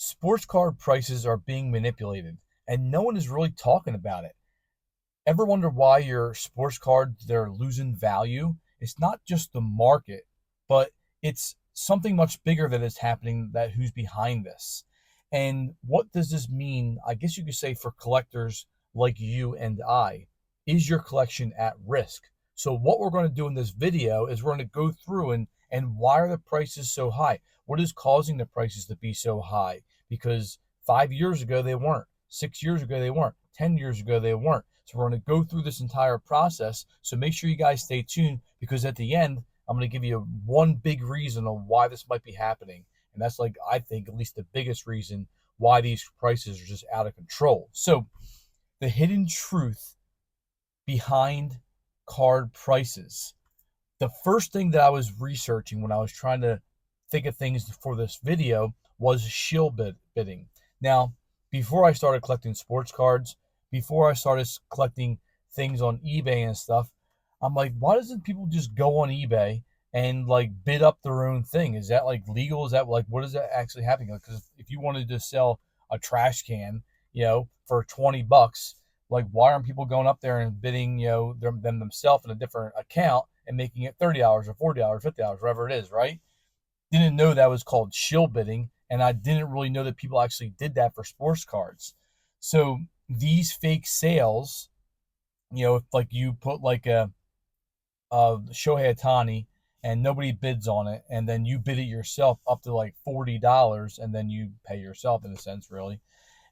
sports card prices are being manipulated and no one is really talking about it. Ever wonder why your sports cards they're losing value? It's not just the market, but it's something much bigger that is happening that who's behind this. And what does this mean? I guess you could say for collectors like you and I, is your collection at risk? So what we're going to do in this video is we're going to go through and why are the prices so high? What is causing the prices to be so high? Because 5 years ago they weren't. 6 years ago they weren't. 10 years ago they weren't. So we're going to go through this entire process. So make sure you guys stay tuned because at the end, I'm going to give you one big reason on why this might be happening. And that's like, I think, at least the biggest reason why these prices are just out of control. So the hidden truth behind card prices. The first thing that I was researching when I was trying to think of things for this video was shill bidding. Now, before I started collecting sports cards, before I started collecting things on eBay and stuff, I'm like, why doesn't people just go on eBay and like bid up their own thing? Is that like legal? Is that like, what is that actually happening? Because if you wanted to sell a trash can, for $20, like why aren't people going up there and bidding, them themselves in a different account and making it $30 or $40, $50, whatever it is, right? Didn't know that was called shill bidding, and I didn't really know that people actually did that for sports cards. So these fake sales, if like you put like a Shohei Ohtani and nobody bids on it, and then you bid it yourself up to like $40, and then you pay yourself in a sense, really,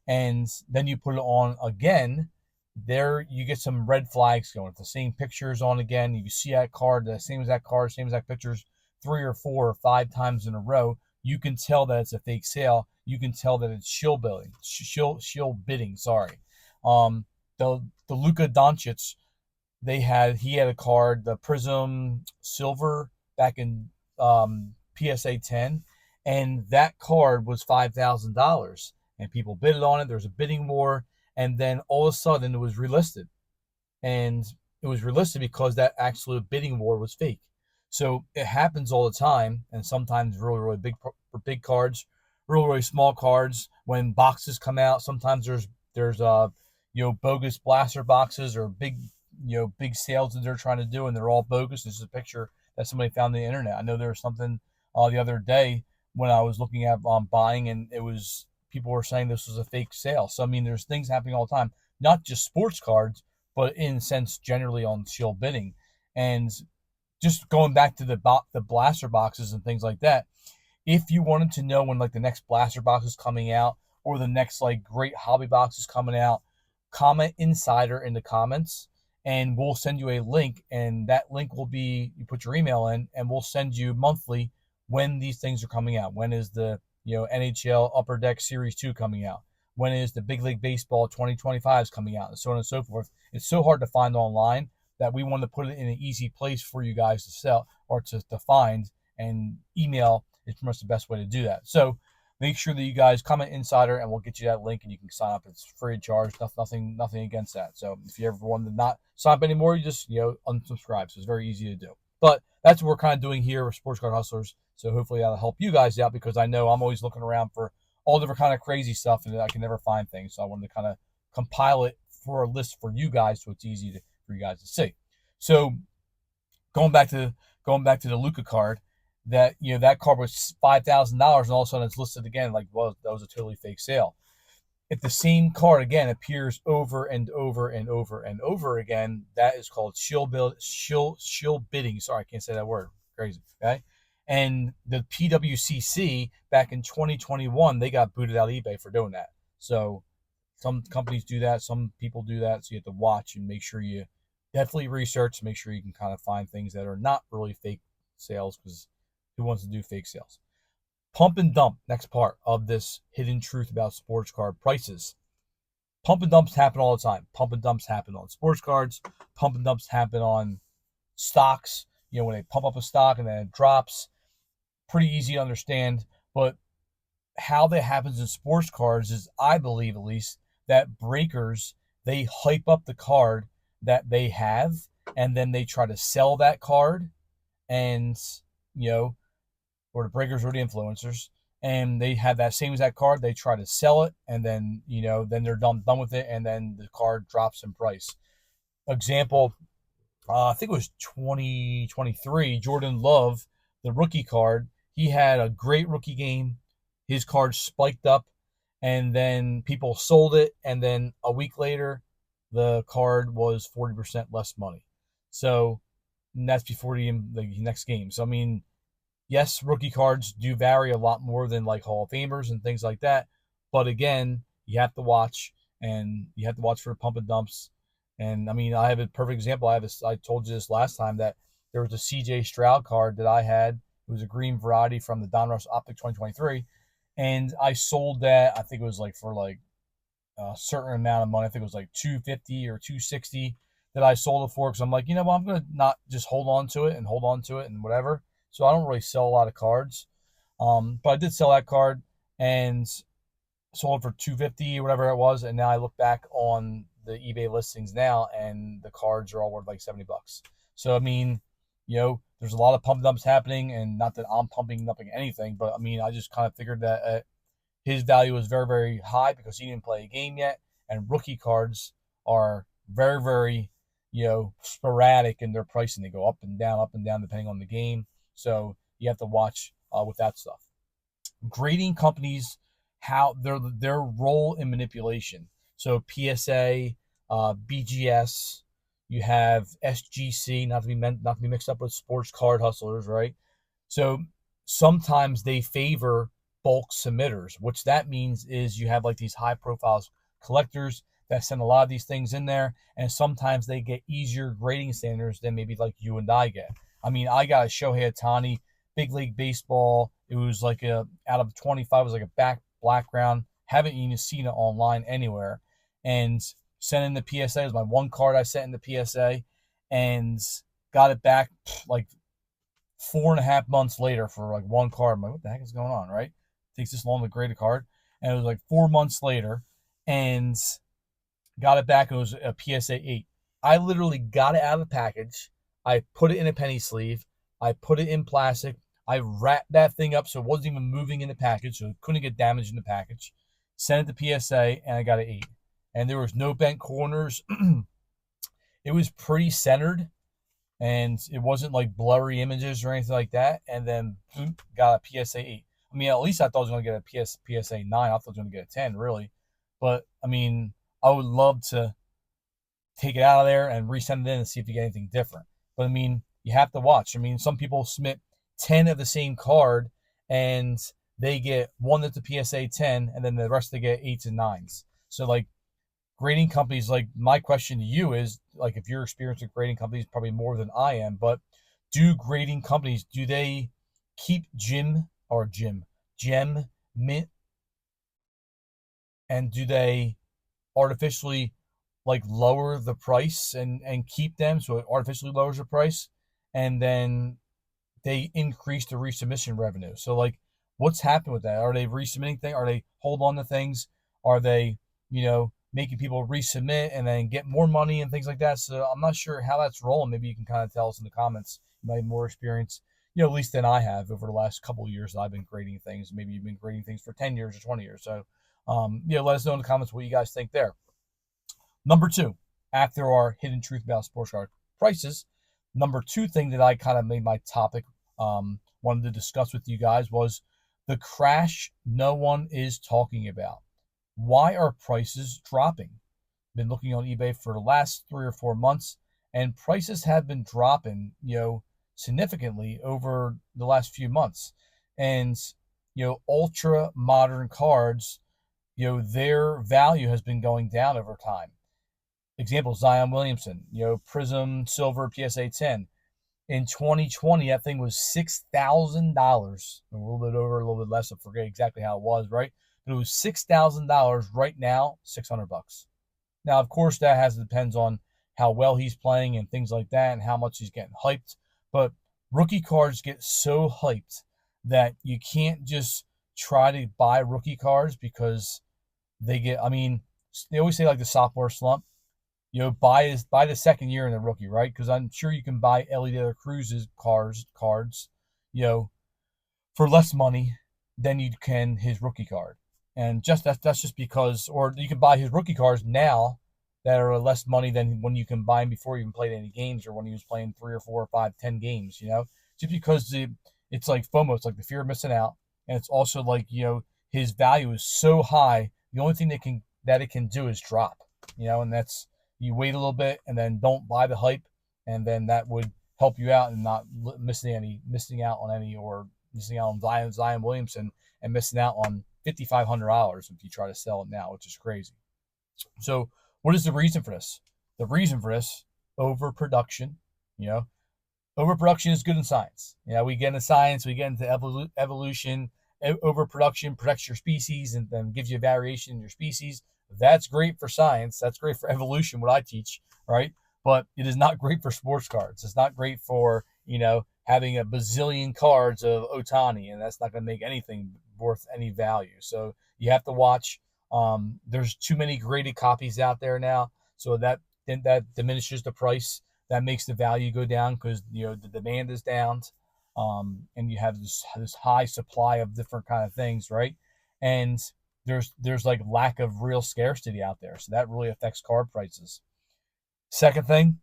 and then you put it on again. There you get some red flags going. If the same pictures on again, you see that card, the same exact card, same exact pictures, 3 or 4 or 5 times in a row, you can tell that it's a fake sale. You can tell that it's shill bidding. Sorry. The Luka Doncic, he had a card, the Prism Silver back in PSA 10, and that card was $5,000, and people bid on it. There was a bidding war, and then all of a sudden it was relisted, and it was relisted because that absolute bidding war was fake. So it happens all the time, and sometimes really, really big cards, really, really small cards. When boxes come out, sometimes there's bogus blaster boxes or big sales that they're trying to do, and they're all bogus. This is a picture that somebody found on the internet. I know there was something the other day when I was looking at buying, and it was people were saying this was a fake sale. So I mean, there's things happening all the time, not just sports cards, but in a sense generally on shill bidding. And just going back to the blaster boxes and things like that, if you wanted to know when like the next blaster box is coming out or the next like great hobby box is coming out, comment insider in the comments and we'll send you a link, and that link will be, you put your email in and we'll send you monthly when these things are coming out. When is the NHL Upper Deck Series 2 coming out? When is the Big League Baseball 2025 is coming out, and so on and so forth. It's so hard to find online that we want to put it in an easy place for you guys to sell or to find, and email is pretty much the best way to do that. So make sure that you guys comment insider and we'll get you that link and you can sign up. It's free of charge, nothing against that. So if you ever want to not sign up anymore, you just unsubscribe. So it's very easy to do. But that's what we're kind of doing here with Sports Card Hustlers. So hopefully that'll help you guys out, because I know I'm always looking around for all different kind of crazy stuff and I can never find things. So I wanted to kind of compile it for a list for you guys so it's easy for you guys to see. So going back to the Luka card, that card was $5,000 and all of a sudden it's listed again like, well, that was a totally fake sale. If the same card again appears over and over and over and over again, that is called shill bidding. Sorry, I can't say that word. Crazy. Okay. And the PWCC back in 2021, they got booted out of eBay for doing that. So some companies do that, some people do that. So you have to watch and make sure you definitely research, make sure you can kind of find things that are not really fake sales, because who wants to do fake sales? Pump and dump, next part of this hidden truth about sports card prices. Pump and dumps happen all the time. Pump and dumps happen on sports cards. Pump and dumps happen on stocks. When they pump up a stock and then it drops, pretty easy to understand. But how that happens in sports cards is, I believe at least, that breakers, they hype up the card that they have, and then they try to sell that card, and or the breakers or the influencers, and they have that same exact card. They try to sell it, and then then they're done with it, and then the card drops in price. Example, I think it was 2023, Jordan Love, the rookie card. He had a great rookie game. His card spiked up, and then people sold it, and then a week later, the card was 40% less money. So that's before the next game. So I mean, yes, rookie cards do vary a lot more than like Hall of Famers and things like that. But again, you have to watch, and you have to watch for pump and dumps. And I mean, I have a perfect example. I told you this last time that there was a CJ Stroud card that I had. It was a green variety from the Donruss Optic 2023. And I sold that, I think it was like for like a certain amount of money. I think it was like 250 or 260 that I sold it for, because I'm like, you know what, I'm gonna not just hold on to it and hold on to it and whatever. So I don't really sell a lot of cards. But I did sell that card and sold it for 250 or whatever it was, and now I look back on the eBay listings now, and the cards are all worth like $70. So I mean, there's a lot of pump dumps happening, and not that I'm pumping up anything, but I mean, I just kind of figured that his value was very, very high because he didn't play a game yet, and rookie cards are very, very, sporadic in their pricing. They go up and down depending on the game. So you have to watch with that stuff. Grading companies, how their role in manipulation. So PSA, BGS, you have SGC, not to be mixed up with sports card hustlers, right? So sometimes they favor bulk submitters, which that means is you have like these high profile collectors that send a lot of these things in there, and sometimes they get easier grading standards than maybe like you and I get. I mean, I got a Shohei Ohtani, Big League Baseball. It was like out of 25, it was like a background. Haven't even seen it online anywhere. And sent in the PSA. It was my one card I sent in the PSA, and got it back like 4.5 months later for like one card. I'm like, what the heck is going on, right? It takes this long to grade a card. And it was like 4 months later, and got it back. It was a PSA 8. I literally got it out of the package. I put it in a penny sleeve. I put it in plastic. I wrapped that thing up so it wasn't even moving in the package, so it couldn't get damaged in the package. Sent it to PSA, and I got an 8. And there was no bent corners. It was pretty centered, and it wasn't like blurry images or anything like that. And then boom, got a PSA 8. I mean, at least I thought I was going to get a PSA 9. I thought I was going to get a 10, really. But I mean, I would love to take it out of there and resend it in and see if you get anything different. But I mean, you have to watch. I mean, some people submit 10 of the same card, and they get one that's a PSA 10, and then the rest they get 8s and 9s. So like, grading companies, like, my question to you is, like, if you're experienced with grading companies probably more than I am, but do grading companies, do they keep gem mint, and do they artificially like lower the price and keep them so it artificially lowers the price, and then they increase the resubmission revenue? So like, what's happened with that? Are they resubmitting things? Are they hold on to things? Are they, making people resubmit and then get more money and things like that? So I'm not sure how that's rolling. Maybe you can kind of tell us in the comments. You might have more experience, at least than I have over the last couple of years that I've been grading things. Maybe you've been grading things for 10 years or 20 years. So, let us know in the comments what you guys think there. Number two, after our hidden truth about sports card prices, number two thing that I kind of made my topic, wanted to discuss with you guys, was the crash no one is talking about. Why are prices dropping? Been looking on eBay for the last 3 or 4 months, and prices have been dropping, significantly over the last few months. And, ultra modern cards, their value has been going down over time. Example, Zion Williamson, Prism Silver PSA 10. In 2020, that thing was $6,000, a little bit over, a little bit less. I forget exactly how it was, right? But it was $6,000. Right now, $600. Now, of course, depends on how well he's playing and things like that, and how much he's getting hyped. But rookie cards get so hyped that you can't just try to buy rookie cards, because they get. I mean, they always say like the sophomore slump. Buy the second year in the rookie, right? Because I'm sure you can buy Ellie De La Cruz's cards, for less money than you can his rookie card. And that's just because, or you can buy his rookie cards now that are less money than when you can buy him before you even played any games, or when he was playing 3 or 4 or 5, 10 games. Just because it's like FOMO, it's like the fear of missing out, and it's also like his value is so high. The only thing that it can do is drop. And that's, you wait a little bit and then don't buy the hype, and then that would help you out and not missing out on any, or missing out on Zion Williamson, and missing out on $5,500 if you try to sell it now, which is crazy. So, what is the reason for this? The reason for this, overproduction. You know, Overproduction is good in science. We get into science, we get into evolution. Overproduction protects your species and then gives you variation in your species. That's great for science. That's great for evolution, what I teach, right? But it is not great for sports cards. It's not great for, having a bazillion cards of Otani, and that's not going to make anything worth any value. So you have to watch. There's too many graded copies out there now, so that diminishes the price. That makes the value go down because the demand is down, and you have this high supply of different kind of things, right? And there's like lack of real scarcity out there, so that really affects card prices. Second thing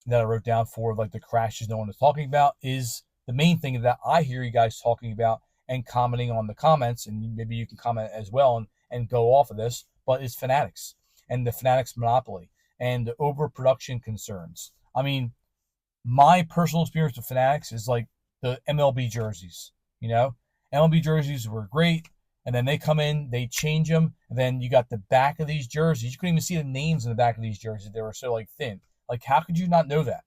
that I wrote down for like the crashes no one is talking about is the main thing that I hear you guys talking about and commenting on the comments, and maybe you can comment as well and go off of this, but it's Fanatics and the Fanatics monopoly and the overproduction concerns. I mean, my personal experience with Fanatics is like the MLB jerseys. MLB jerseys were great, and then they come in, they change them, and then you got the back of these jerseys. You couldn't even see the names in the back of these jerseys. They were so like thin. Like, how could you not know that?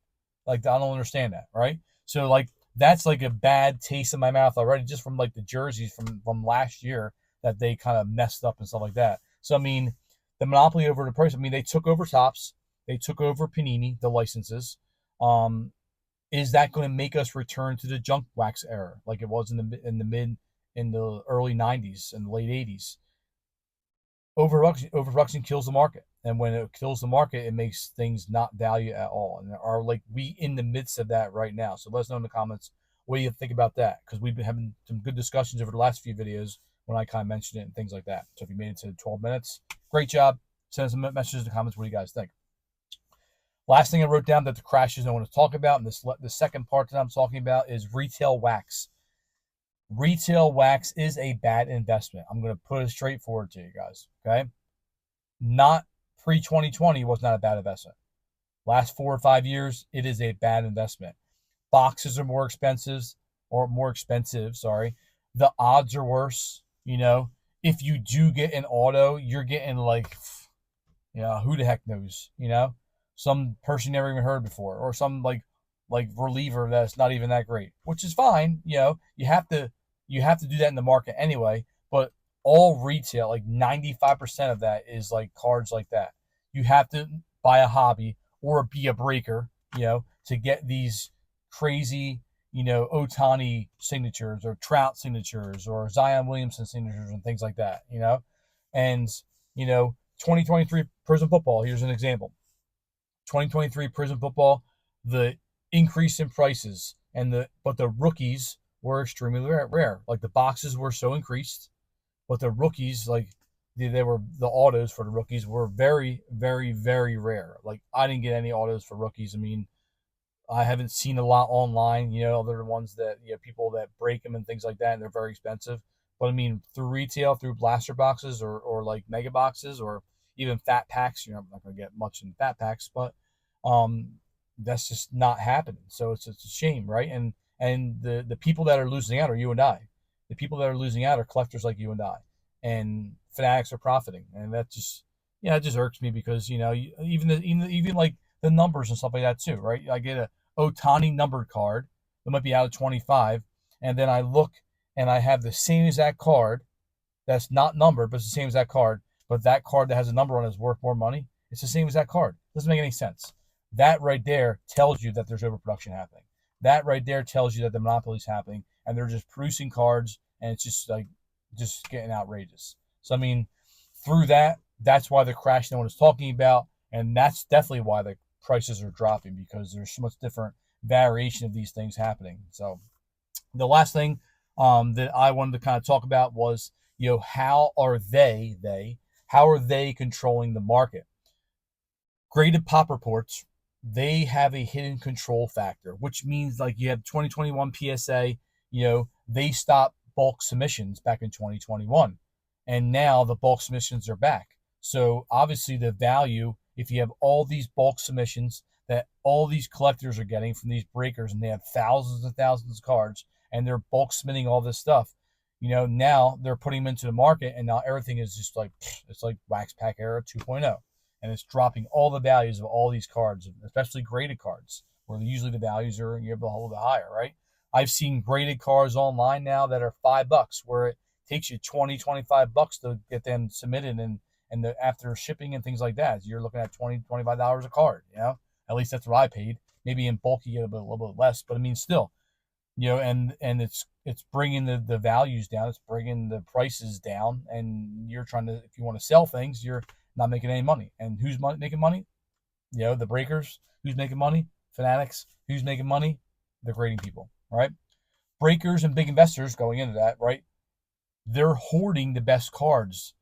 Like, I don't understand that, right? So like that's like a bad taste in my mouth already, just from like the jerseys from last year that they kind of messed up and stuff like that. So I mean, the monopoly over the price. I mean, they took over Topps, they took over Panini, the licenses. Is that going to make us return to the junk wax era like it was in the early '90s and late '80s? Overproduction kills the market, and when it kills the market, it makes things not value at all. And are like we in the midst of that right now. So let us know in the comments what do you think about that, because we've been having some good discussions over the last few videos when I kind of mentioned it and things like that. So if you made it to 12 minutes, great job. Send us some messages in the comments. What do you guys think? Last thing I wrote down that the crashes I want to talk about, and the second part that I'm talking about is retail wax. Retail wax is a bad investment. I'm going to put it straightforward to you guys, okay? Not pre-2020 was not a bad investment. Last 4 or 5 years, it is a bad investment. Boxes are more expensive, sorry. The odds are worse, If you do get an auto, you're getting like, who the heck knows, Some person you never even heard before, or some like reliever that's not even that great, which is fine. You have to do that in the market anyway. But all retail, like 95% of that is like cards like that. You have to buy a hobby or be a breaker, to get these crazy, Otani signatures or Trout signatures or Zion Williamson signatures and things like that, And, 2023 Prism Football, here's an example. 2023 Prism Football, the increase in prices but the rookies were extremely rare. Like the boxes were so increased, but the rookies, like they were the autos for the rookies were very, very, very rare. Like I didn't get any autos for rookies. I mean, I haven't seen a lot online, other ones that, people that break them and things like that, and they're very expensive. But I mean, through retail, through blaster boxes or like mega boxes or even fat packs, I'm not going to get much in fat packs, but that's just not happening. So it's a shame, right? And the people that are losing out are you and I. The people that are losing out are collectors like you and I, and Fanatics are profiting, and that just it just irks me because even like the numbers and stuff like that too, right? I get a Otani numbered card that might be out of 25, and then I look and I have the same exact card that's not numbered, but it's the same exact card, but that card that has a number on it is worth more money. It's the same exact card. Doesn't make any sense. That right there tells you that there's overproduction happening. That right there tells you that the monopoly is happening, and they're just producing cards, and it's just getting outrageous. So I mean, through that's why the crash no one is talking about, and that's definitely why the prices are dropping, because there's so much different variation of these things happening. So the last thing that I wanted to kind of talk about was, how are they controlling the market? Graded pop reports, they have a hidden control factor, which means like you have 2021 PSA, they stopped bulk submissions back in 2021. And now the bulk submissions are back. So obviously the value, if you have all these bulk submissions that all these collectors are getting from these breakers, and they have thousands and thousands of cards, and they're bulk submitting all this stuff, now they're putting them into the market, and now everything is just like, it's like Wax Pack Era 2.0, and it's dropping all the values of all these cards, especially graded cards, where usually the values are, you're a little bit higher, right? I've seen graded cards online now that are $5, where it takes you 20, $25 to get them submitted, and after shipping and things like that, you're looking at $20, $25 a card. At least that's what I paid. Maybe in bulk you get a little bit less, but I mean still, and it's bringing the values down, it's bringing the prices down, and you're trying to, if you want to sell things, you're not making any money. And who's making money? The breakers. Who's making money? Fanatics. Who's making money? The grading people, right? Breakers and big investors going into that, right? They're hoarding the best cards,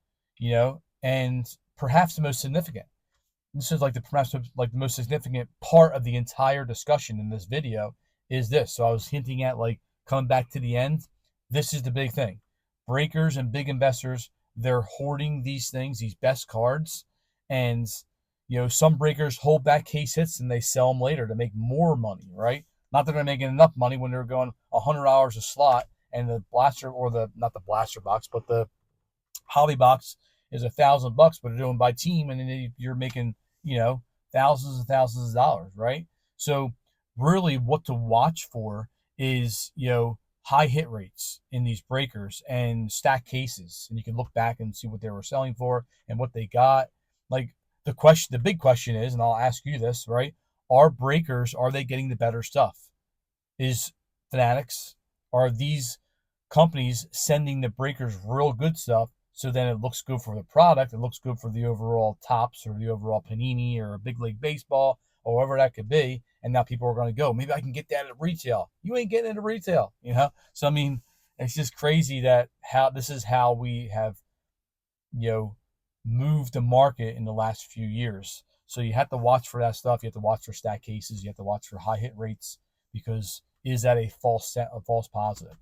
and perhaps the most significant. This is perhaps like the most significant part of the entire discussion in this video is this. So I was hinting at, like, coming back to the end. This is the big thing. Breakers and big investors, they're hoarding these things, these best cards, and some breakers hold back case hits and they sell them later to make more money, right? Not that they're making enough money when they're going $100 a slot, and the blaster, or the, not the blaster box, but the hobby box is $1,000, but they're doing by team, and then you're making thousands and thousands of dollars, right? So really, what to watch for is high hit rates in these breakers and stack cases, and you can look back and see what they were selling for and what they got. Like, the big question is, and I'll ask you this, right? Are breakers, are they getting the better stuff? Is Fanatics, are these companies sending the breakers real good stuff, so then it looks good for the product, it looks good for the overall Tops or the overall Panini or a Big League Baseball or whatever that could be, and now people are going to go, maybe I can get that at retail. You ain't getting it at retail, So I mean, it's just crazy that this is how we have moved the market in the last few years. So you have to watch for that stuff. You have to watch for stack cases. You have to watch for high hit rates, because is that a false positive?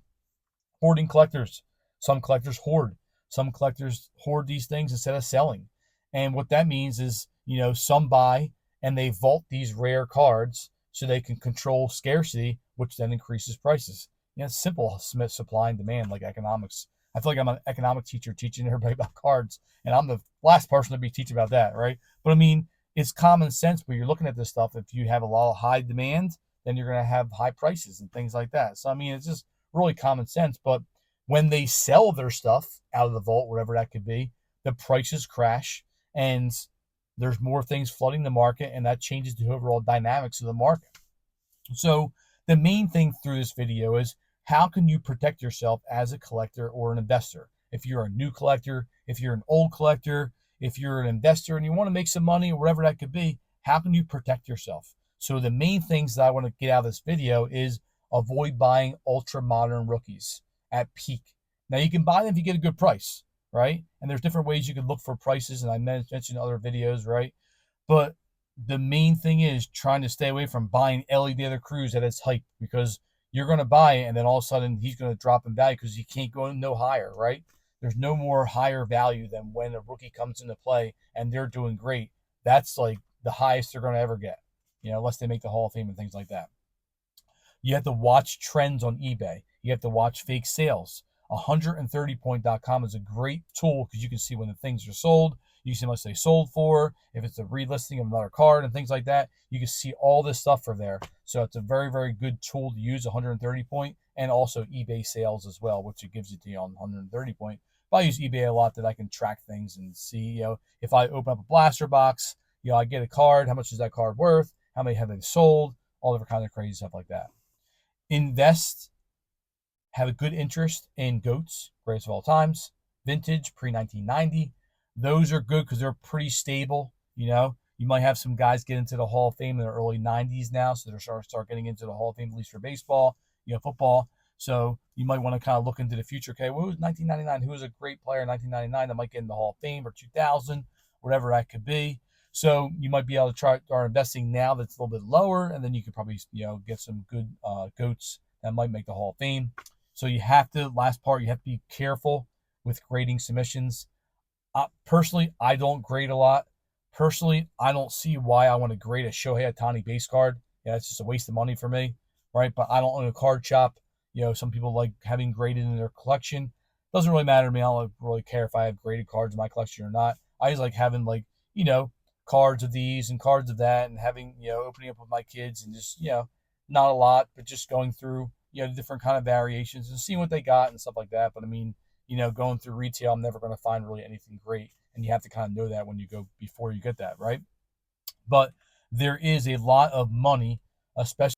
Hoarding collectors. Some collectors hoard. Some collectors hoard these things instead of selling. And what that means is, some buy and they vault these rare cards so they can control scarcity, which then increases prices. It's simple supply and demand, like economics. I feel like I'm an economic teacher teaching everybody about cards, and I'm the last person to be teaching about that, right? But I mean, it's common sense when you're looking at this stuff. If you have a lot of high demand, then you're going to have high prices and things like that. So I mean, it's just really common sense. But when they sell their stuff out of the vault, whatever that could be, the prices crash, and there's more things flooding the market, and that changes the overall dynamics of the market. So the main thing through this video is, how can you protect yourself as a collector or an investor? If you're a new collector, if you're an old collector, if you're an investor and you want to make some money or whatever that could be, how can you protect yourself? So the main things that I want to get out of this video is, avoid buying ultra modern rookies at peak. Now, you can buy them if you get a good price, right? And there's different ways you can look for prices, and I mentioned in other videos, right? But the main thing is trying to stay away from buying Ellie De La Cruz at its hype, because you're going to buy it, and then all of a sudden he's going to drop in value because he can't go no higher, right? There's no more higher value than when a rookie comes into play and they're doing great. That's like the highest they're going to ever get, unless they make the Hall of Fame and things like that. You have to watch trends on eBay. You have to watch fake sales. 130point.com is a great tool, because you can see when the things are sold. You can see how much they sold for, if it's a relisting of another card and things like that. You can see all this stuff for there. So it's a very, very good tool to use, 130 point, and also eBay sales as well, which it gives you to you on 130 point. But I use eBay a lot, that I can track things and see, if I open up a blaster box, I get a card, how much is that card worth? How many have they sold? All different kinds of crazy stuff like that. Invest, have a good interest in GOATs, greatest of all times, vintage, pre-1990. Those are good because they're pretty stable. You might have some guys get into the Hall of Fame in the early 90s now, so they're start getting into the Hall of Fame, at least for baseball, football. So you might want to kind of look into the future. Okay, well, who's 1999? Who was a great player in 1999 that might get in the Hall of Fame, or 2000, whatever that could be. So you might be able to try start investing now that's a little bit lower, and then you could probably get some good goats that might make the Hall of Fame. So you have to, last part, you have to be careful with grading submissions. Personally, I don't grade a lot. Personally, I don't see why I want to grade a Shohei Ohtani base card. Yeah, it's just a waste of money for me, right? But I don't own a card shop. Some people like having graded in their collection. Doesn't really matter to me. I don't really care if I have graded cards in my collection or not. I just like having cards of these and cards of that, and having opening up with my kids, and just not a lot, but just going through different kind of variations and seeing what they got and stuff like that. But I mean, going through retail, I'm never going to find really anything great, and you have to kind of know that when you go before you get that, right? But there is a lot of money, especially.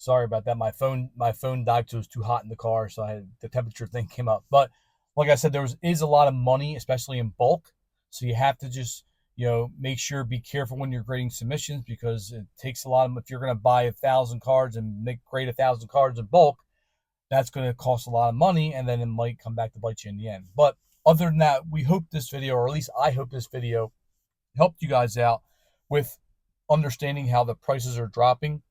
Sorry about that. My phone died because it was too hot in the car, so the temperature thing came up. But like I said, is a lot of money, especially in bulk. So you have to just make sure, be careful when you're grading submissions, because it takes a lot of. If you're going to buy 1,000 cards and grade 1,000 cards in bulk, that's going to cost a lot of money, and then it might come back to bite you in the end. But other than that, we hope this video, or at least I hope this video, helped you guys out with understanding how the prices are dropping.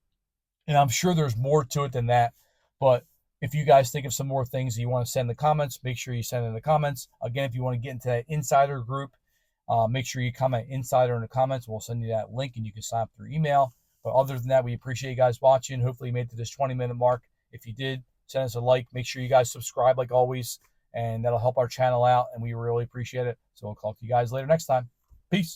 And I'm sure there's more to it than that. But if you guys think of some more things that you want to send in the comments, make sure you send in the comments. Again, if you want to get into that insider group, make sure you comment insider in the comments. We'll send you that link, and you can sign up through email. But other than that, we appreciate you guys watching. Hopefully you made it to this 20-minute mark. If you did, send us a like. Make sure you guys subscribe like always, and that'll help our channel out, and we really appreciate it. So we'll talk to you guys later next time. Peace.